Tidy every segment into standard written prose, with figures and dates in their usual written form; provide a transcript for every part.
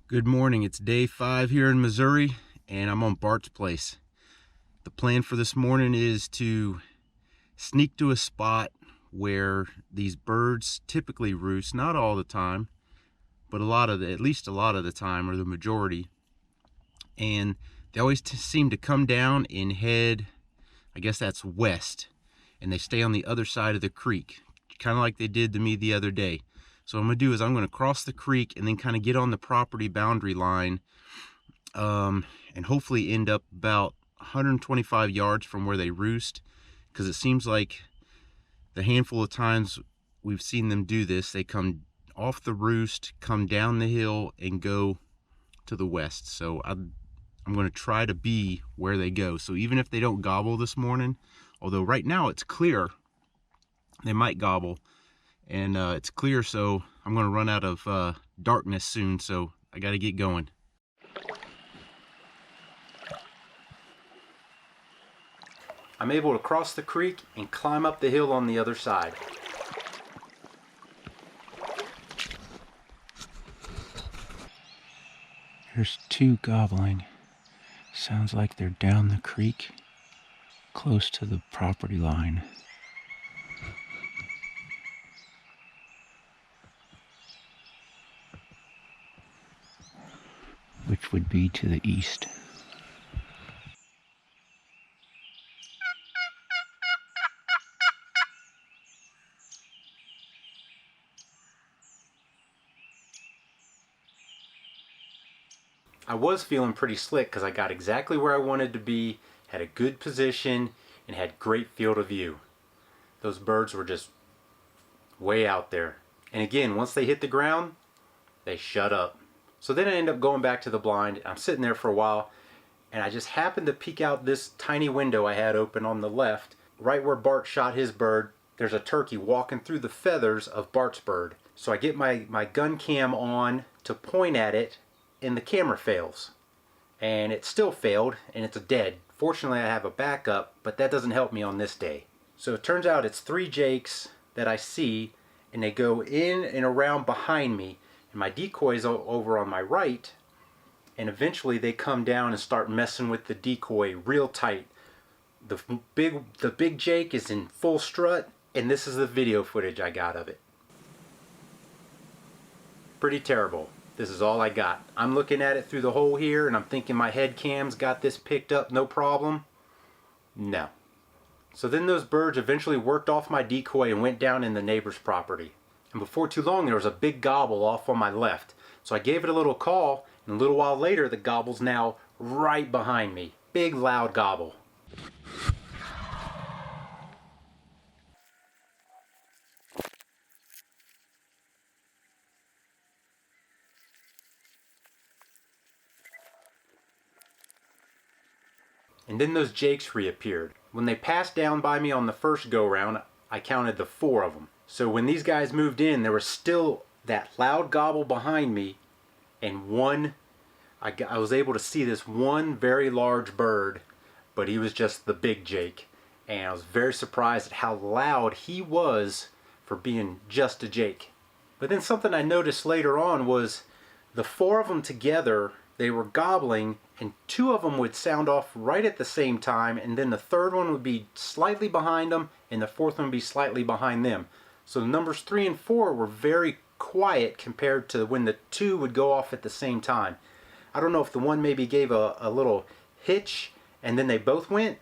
Good morning. It's day 5 here in Missouri, and I'm on Bart's place. The plan for this morning is to sneak to a spot where these birds typically roost, not all the time, but at least a lot of the time, or the majority. And they always seem to come down and head, I guess that's west, and they stay on the other side of the creek, kind of like they did to me the other day. So what I'm going to do is I'm going to cross the creek and then kind of get on the property boundary line, and hopefully end up about 125 yards from where they roost, because it seems like the handful of times we've seen them do this, they come off the roost, come down the hill, and go to the west. So I'm going to try to be where they go. So even if they don't gobble this morning, although right now it's clear, they might gobble. And it's clear, so I'm going to run out of darkness soon, so I got to get going. I'm able to cross the creek and climb up the hill on the other side. There's two gobbling. Sounds like they're down the creek, close to the property line. Which would be to the east. I was feeling pretty slick because I got exactly where I wanted to be, had a good position, and had great field of view. Those birds were just way out there. And again, once they hit the ground, they shut up. So then I end up going back to the blind. I'm sitting there for a while, and I just happened to peek out this tiny window I had open on the left. Right where Bart shot his bird, there's a turkey walking through the feathers of Bart's bird. So I get my gun cam on to point at it, and the camera fails. And it still failed, and it's dead. Fortunately, I have a backup, but that doesn't help me on this day. So it turns out it's 3 jakes that I see, and they go in and around behind me. And my decoy's over on my right, and eventually they come down and start messing with the decoy real tight. The big jake is in full strut, and this is the video footage I got of it. Pretty terrible. This is all I got. I'm looking at it through the hole here, and I'm thinking my head cam's got this picked up no problem. No. So then those birds eventually worked off my decoy and went down in the neighbor's property. And before too long, there was a big gobble off on my left. So I gave it a little call, and a little while later, the gobble's now right behind me. Big, loud gobble. And then those jakes reappeared. When they passed down by me on the first go-round, I counted the 4 of them. So when these guys moved in, there was still that loud gobble behind me, and I was able to see this one very large bird, but he was just the big jake. And I was very surprised at how loud he was for being just a jake. But then something I noticed later on was the 4 of them together, they were gobbling, and 2 of them would sound off right at the same time, and then the 3rd one would be slightly behind them, and the 4th one would be slightly behind them. So the numbers 3 and 4 were very quiet compared to when the 2 would go off at the same time. I don't know if the one maybe gave a little hitch and then they both went,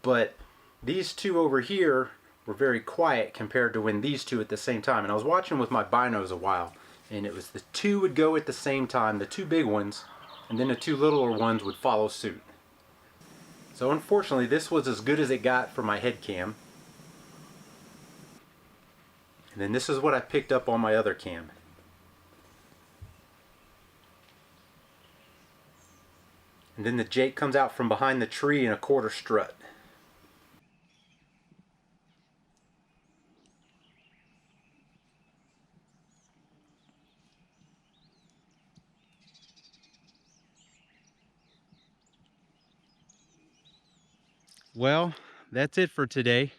but these 2 over here were very quiet compared to when these 2 at the same time. And I was watching with my binos a while, and it was the 2 would go at the same time, the 2 big ones, and then the 2 littler ones would follow suit. So unfortunately, this was as good as it got for my head cam. And then this is what I picked up on my other cam. And then the jake comes out from behind the tree in a quarter strut. Well, that's it for today.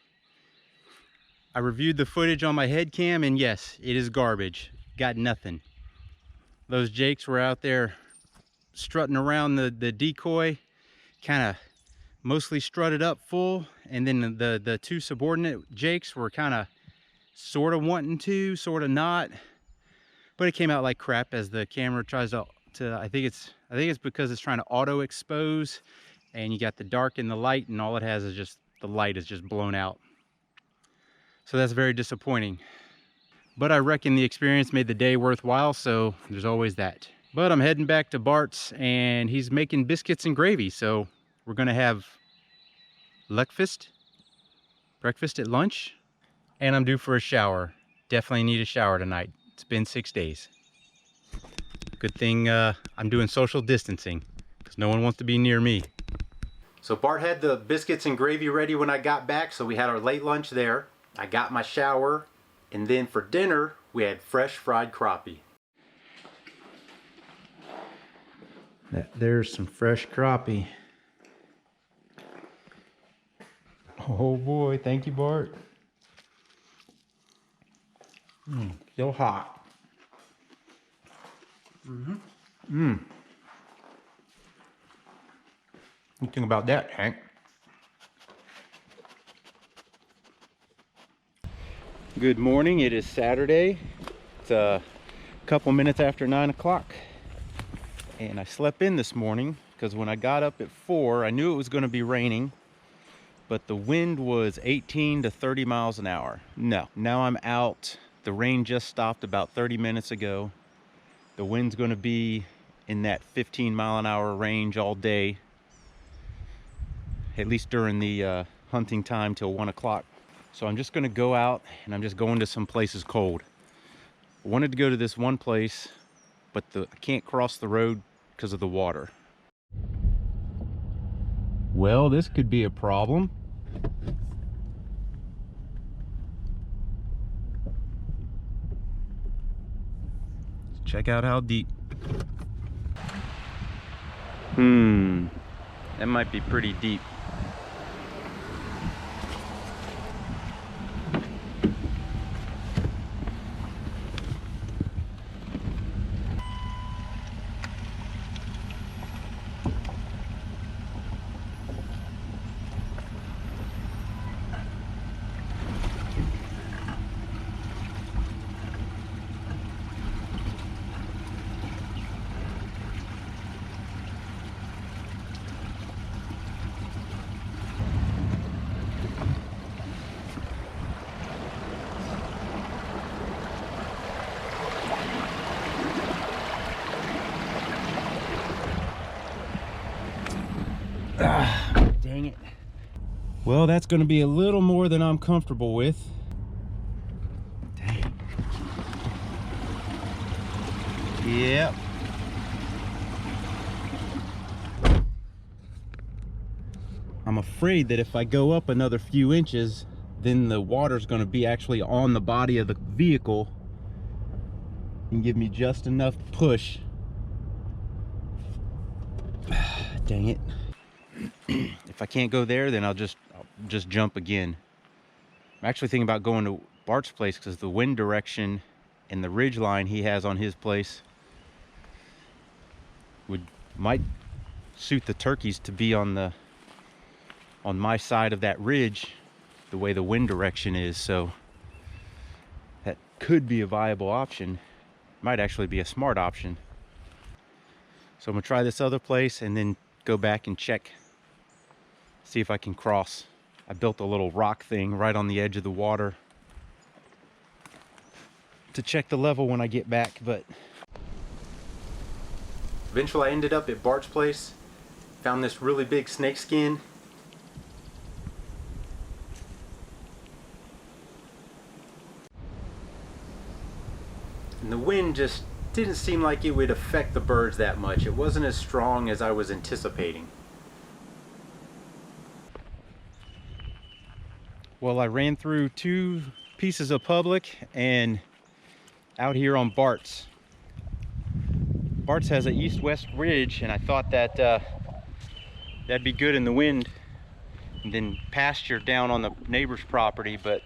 I reviewed the footage on my head cam, and yes, it is garbage. Got nothing. Those jakes were out there strutting around the decoy, kind of mostly strutted up full, and then the two subordinate jakes were kind of sort of wanting to, sort of not, but it came out like crap as the camera tries to I think it's because it's trying to auto expose, and you got the dark and the light, and all it has is just the light is just blown out. So that's very disappointing. But I reckon the experience made the day worthwhile, so there's always that. But I'm heading back to Bart's, and he's making biscuits and gravy, so we're gonna have breakfast at lunch, and I'm due for a shower. Definitely need a shower tonight. It's been 6 days. Good thing I'm doing social distancing, because no one wants to be near me. So Bart had the biscuits and gravy ready when I got back, so we had our late lunch there. I got my shower, and then for dinner, we had fresh fried crappie. There's some fresh crappie. Oh boy, thank you, Bart. Still hot. What do you think about that, Hank? Good morning, it is Saturday. It's a couple minutes after 9 o'clock. And I slept in this morning because when I got up at 4, I knew it was going to be raining, but the wind was 18 to 30 miles an hour. No, now I'm out. The rain just stopped about 30 minutes ago. The wind's going to be in that 15 mile an hour range all day, at least during the hunting time till 1 o'clock. So I'm just going to go out, and I'm just going to some places cold. I wanted to go to this one place, but I can't cross the road because of the water. Well, this could be a problem. Let's check out how deep. That might be pretty deep. Dang it. Well, that's going to be a little more than I'm comfortable with. Dang. Yep. I'm afraid that if I go up another few inches, then the water's going to be actually on the body of the vehicle and give me just enough push. Dang it. If I can't go there, then I'll just jump again. I'm actually thinking about going to Bart's place because the wind direction and the ridge line he has on his place might suit the turkeys to be on my side of that ridge, the way the wind direction is. So that could be a viable option. Might actually be a smart option. So I'm gonna try this other place and then go back and check, see if I can cross. I built a little rock thing right on the edge of the water to check the level when I get back, but eventually I ended up at Bart's place, found this really big snake skin. And the wind just didn't seem like it would affect the birds that much. It wasn't as strong as I was anticipating. Well, I ran through 2 pieces of public and out here on Bart's. Bart's has an east-west ridge, and I thought that that'd be good in the wind, and then pasture down on the neighbor's property, but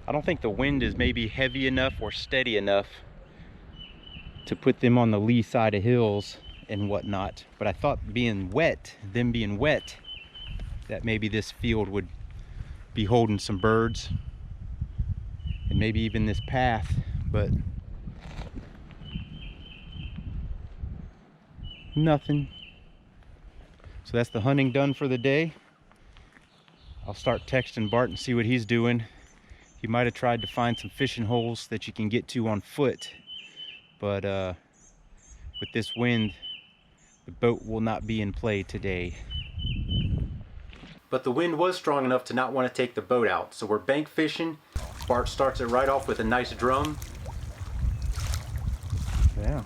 I don't think the wind is maybe heavy enough or steady enough to put them on the lee side of hills and whatnot. But I thought them being wet, that maybe this field would be holding some birds, and maybe even this path, but nothing. So that's the hunting done for the day. I'll start texting Bart and see what he's doing. He might have tried to find some fishing holes that you can get to on foot, but with this wind, the boat will not be in play today. But the wind was strong enough to not want to take the boat out, so we're bank fishing. Bart starts it right off with a nice drum. Yeah.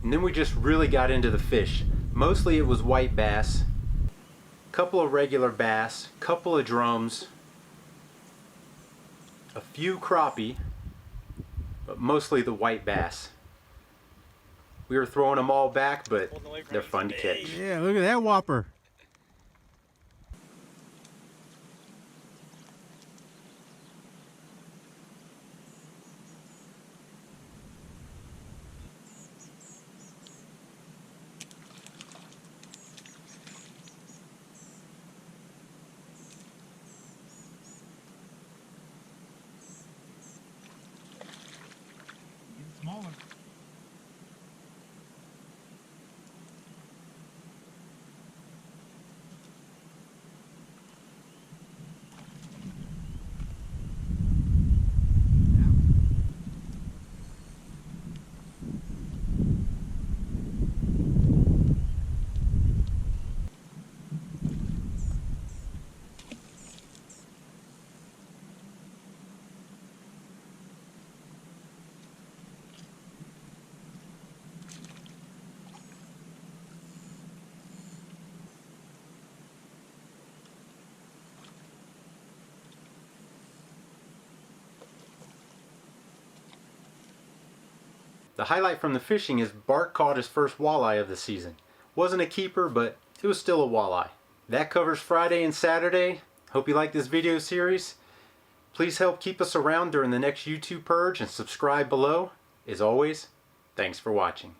And then we just really got into the fish. Mostly it was white bass, couple of regular bass, couple of drums, a few crappie, but mostly the white bass. We were throwing them all back, but they're fun to catch. Yeah, look at that whopper. Smaller. The highlight from the fishing is Bart caught his first walleye of the season. Wasn't a keeper, but it was still a walleye. That covers Friday and Saturday. Hope you like this video series. Please help keep us around during the next YouTube purge and subscribe below. As always, thanks for watching.